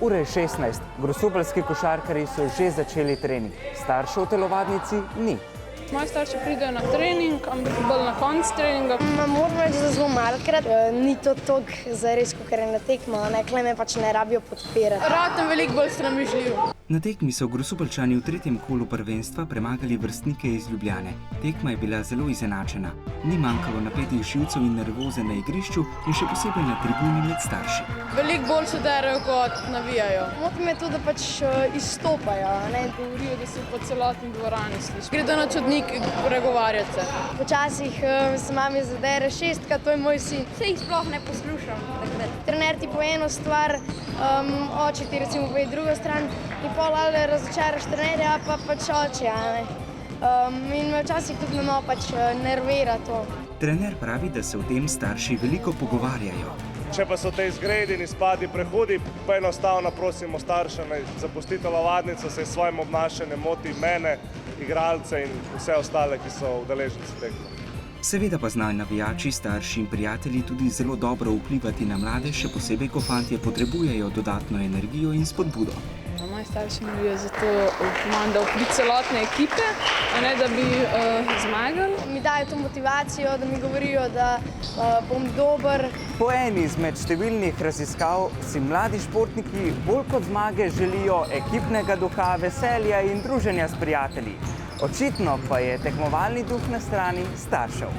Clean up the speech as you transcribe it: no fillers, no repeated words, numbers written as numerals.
Ura je 16. Grosupeljski košarkarji so že začeli trening. Staršev v telovadnici ni. Moji starši pridejo na trening, ampak bolj na konec treninga. Moram reči, da zelo malokrat. Ni to toliko zares, kot je na tekmo, nekle me pač ne rabijo podpirati. Ratem veliko bolj sramežljiv. Na tekmi so Grosupeljčani v tretjem kolu prvenstva premagali vrstnike iz Ljubljane. Tekma je bila zelo izenačena. Ni manjkalo napetih živcev in nervoze na igrišču in še posebej na tribuni med starši. Veliko bolj se derajo, kot navijajo. Moti me to, da pač izstopajo. Govorijo, da se po celotni dvorani sliši. Gredo na čudnik pregovarjati se. Počasih se mami zadere šestka, to je moj sin. Se jih sploh ne poslušam. Trener ti pove eno stvar, oče ti recimo pove drugo stran in pol ali razočaraš trenerja, pa pač oče. In me včasih tudi malo pač nervira to. Trener pravi, da se o tem starši veliko pogovarjajo. Če pa so te izgredi in izpadi prehudi, pa enostavno prosimo starše, naj zapusti telovadnico, saj s svojim obnašanjem moti mene, igralce in vse ostale, ki so udeleženci tekme. Seveda pa znajo navijači, starši in prijatelji tudi zelo dobro vplivati na mlade, še posebej, ko fantje potrebujejo dodatno energijo in spodbudo. Moji starši navijajo zato, da vpliv celotne ekipe, a ne da bi zmagali. Mi dajo to motivacijo, da mi govorijo, da bom dober. Po eni izmed številnih raziskav si mladi športniki bolj kot zmage želijo ekipnega duha, veselja in druženja s prijatelji. Očitno pa je tekmovalni duh na strani staršev.